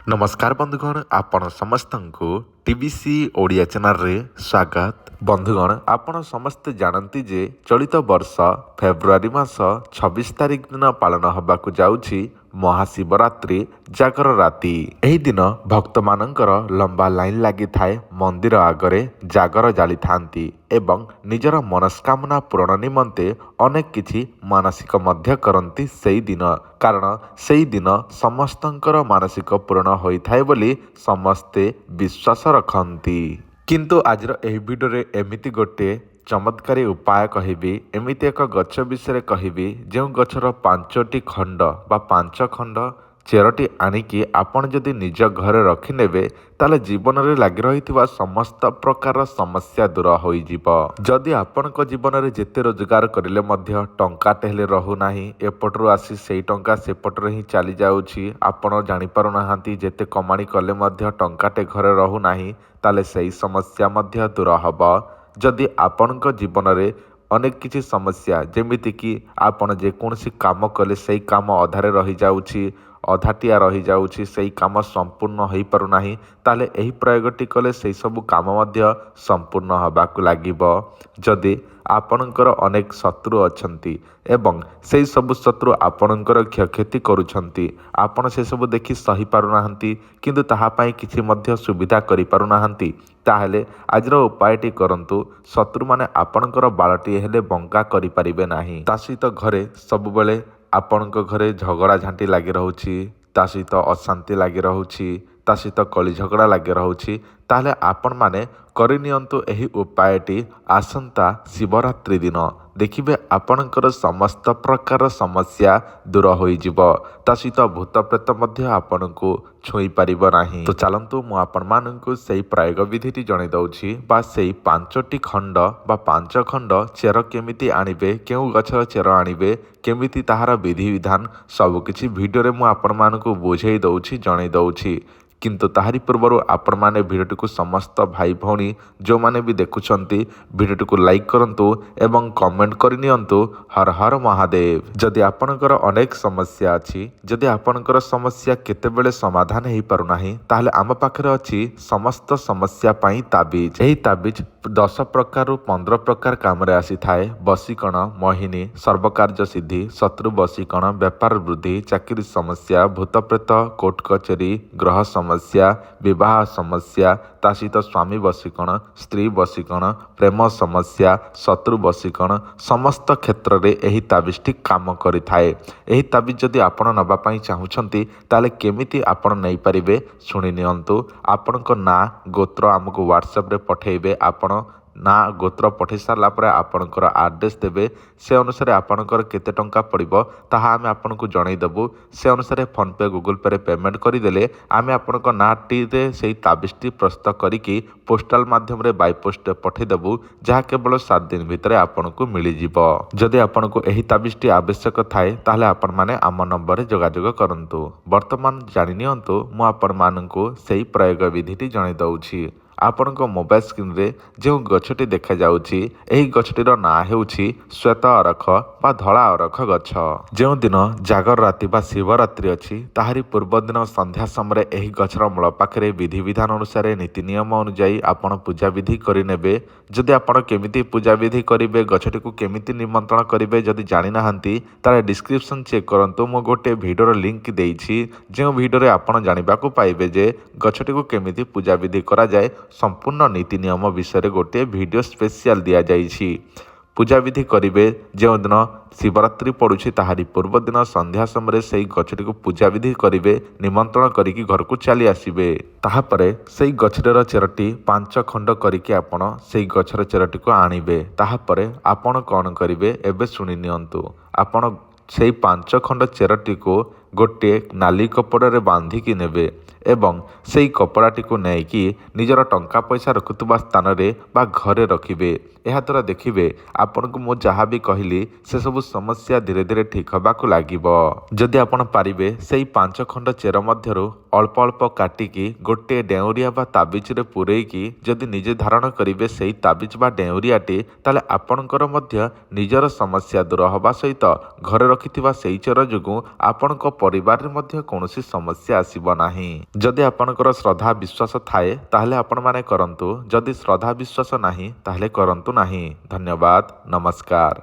नमस्कार बंधुगण आपण समस्त को टीवीसी ओडिया चैनल रे स्वागत। बंधुगण आपण समस्ते जानती जे चलित वर्ष फेब्रुआरी मास 26 तारिख दिन पालन होबाकू जाउछि महाशिवरात्रि जागर राति। एही दिन भक्त मानकर लंबा लाइन लगी थाए मंदिर आगरे जागर जाली थांती एवं निजर मनस्कामना पूरण निमंते अनेक किछि मानसिक मध्य करती सेई दिन, कारण सेई दिन समस्तंकर मानसिक पूरण होइथाए बोली समस्ते विश्वास रखती। किंतु आजर एही भिडियोरे एमिति गोटे चमत्कारी उपाय कहबी, एमिति एक गछ विषय कहबी जो गछर 5टी खंड बा 5 खंड चेरटी आनिकी आपण जदि निज घरे रखिनेबे ताले जीवन में लगी रही समस्त प्रकार समस्या दूर होइजिब। जदि आपणक जीवन में जेते रोजगार करिले मध्य टंकाटे हेले रहुना, एपटरू आसी सेई टंका सेपटरे ही चली जाउछि, आपण जानि पारुनाहांती जेते कमाणी कले मध्य टंकाटे घरे रहुना ताले सेई समस्या मध्य दूर हब। जदि आपणक जीवन में अनेक किछि समस्या जेमिति कि आपण जेकोसी काम कले सेई काम अधारे रही जाउछि, अधाटिया रही जाउछि, सेई काम संपूर्ण हो पारुना, ताले एही प्रयोगटी कले सेई सबु काम मध्य संपूर्ण हबाकू लागिब। जदि आपणकर अनेक शत्रु अछंती एवं सेई सबु शत्रु आपणकर क्षयक्षति करुछंती, आपण से सबु देखि सही पारुनाहांती किंतु ताहा पई किछि मध्य सुविधा करि पारुनाहांती, ताहेले आजर उपायटी करंतु। शत्रु माने आपणकर बाळटी हेले बंका करि परिबे नाही। ता सहित घरे सबुबेले आपणक घरे झगड़ा झांटी लगी रहुछि, ता सहित अशांति लगी रहुछि, ता सहित कली झगड़ा लगी रहुछि, ताहले आपण माने करिनियंतु एही उपायटी आसंता शिवरात्रि दिन। देखिबे आपणकर समस्त प्रकार समस्या दूर होइजिब, ता सहित भूत प्रेत मध्य आपणको छुई पारिब नाही। तो चलंतु मु आपण माननकु सेई प्रयोग विधिटी जणाई दउछि, बा सेई 5टी खंड बा 5 खंड चेर केमिति आनिबे, केउ गछर चेर आनिबे, केमिति ताहार विधि विधान सब किछि भिडियो रे मु आपण मानकु बुझेई दउछि, जणाई दउछि। किंतु ताहारी पूर्वर आपण माने भिडियोटी को समस्त भाई भौणी जो माने भी देखुछंती भिडियोटी को लाइक करंतु एवं कमेंट करनियंतु। हर हर महादेव। जदि आपणकर अनेक समस्या अछि, जदि आपणकर समस्या केतेबेले समाधान हो पारुना, ताहले आम पाखरे अछि समस्त समस्या पाई ताबीज। एही ताबीज 10 प्रकार रु 15 प्रकार काम रे आसी थाए। बसीकण, मोहिनी, सर्वकार्य सिद्धि, शत्रु बसीकण, व्यापार वृद्धि, चाकरी समस्या, भूत प्रेत, कोर्ट कचेरी, ग्रह समस्या, विवाह समस्या, ता सहित स्वामी बसीकण, स्त्री बसीकण, प्रेम समस्या, शत्रु बसीकण, समस्त क्षेत्र रे एही ताबीजटी काम करिथाए। एही ताबीज जदि आपण नबा पई चाहुछंती ताले केमिति आपण नै परिबे सुनि नियंतु। आपणक ना गोत्र हमको व्हाट्सएप रे पठेइबे। आपण ना गोत्र पठे सारा पर आपणकर आड्रेस देवे, से अनुसार आपणकर केते टंका पड़िबो ताहा आमे आपनको जणाई देबु। से अनुसार फोन पे गूगल पे रे पेमेंट करिदेले आमे आपणक नाटी रे सेई ताबीजटी प्रस्तुत करिकी पोस्टाल माध्यम रे बाय पोस्ट पठे देबु, जहा केवल 7 दिन भितरे आपनको मिली जिवो। जदि आपनको एही ताबीजटी आवश्यक थाए ताहले आपण माने आम नंबर रे जोगाजोग करंतु। वर्तमान जानि नियंतु मु आपण माननको सेई प्रयोग विधिटी जणाई दउछि। आपणक मोबाइल स्क्रीन रे जो गछटी देखा जाउछि, एही गछटीर ना हेउछि श्वेत अरख बा धला अरख गछ। जो दिन जागर राति बा शिवरात्रि अछि, ताहारी पूर्व दिन संध्या समय एही गछर मूल पाखरे विधि विधान अनुसार नीति नियम अनुଯାयी आपण पूजा विधि करिनेबे। जदि आपण केमिति पूजा विधि करिवे, गछटी को केमिति निमंत्रण करिवे जदि जानि नाहंती ताले डिस्क्रिप्शन चेक करंतु। मु गोटे भिडियोर लिंक देइछि, जो भिडियो रे आपण जानिबाकू पाइबे जे गछटी को केमिति पूजा विधि करा जाए। संपूर्ण नीति नियम विषय गोटे वीडियो स्पेशल दिया जाइछि। पूजा विधि करिवे जो दिन शिवरात्रि पड़ुछि ताहारी पूर्व दिन संध्या समय सेई गछटी को पूजा विधि करिवे, निमंत्रण करिकी घर को चली आसिबे। ताहापरे सेई गछटीर चेरटी 5 खंड करिकी आपण सेई गछर चेरटी को आनिबे। ताहापरे आपण कोन करिवे एबे सुनि नियंतु। आपण सेई 5 खंड चेरटी को गोटे नाली कपड़ा रे बांधिकी नेबे एवं सेई कपड़ाटी को नेकी निजर टंका पैसा रखुवा स्थान रे बा घरे रखिबे। एहा द्वारा देखिबे आपण को मु जहाँ भी कहली से सब समस्या धीरे धीरे ठीक हबाकू लागिबो। जदि आपण पारिबे सेई 5 खंड चेर मध्यरु अल्प अल्प काटिकी गोटे डेउरिया बा ताबिज रे पुरेइकी जदि निजे धारण करिवे सेई ताबिज बा डेउरियाटी, ताले आपणकर मध्य निजर समस्या दूर हबा सहित घरे रखिथिबा सेई चेर जोगु आपणको ପରିବାରରେ ମଧ୍ୟ କୌଣସି ସମସ୍ୟା ଆସିବ ନାହିଁ। ଯଦି ଆପଣଙ୍କର ଶ୍ରଦ୍ଧା ବିଶ୍ୱାସ ଥାଏ ତାହେଲେ ଆପଣମାନେ କରନ୍ତୁ, ଯଦି ଶ୍ରଦ୍ଧା ବିଶ୍ୱାସ ନାହିଁ ତାହେଲେ କରନ୍ତୁ ନାହିଁ। ଧନ୍ୟବାଦ, ନମସ୍କାର।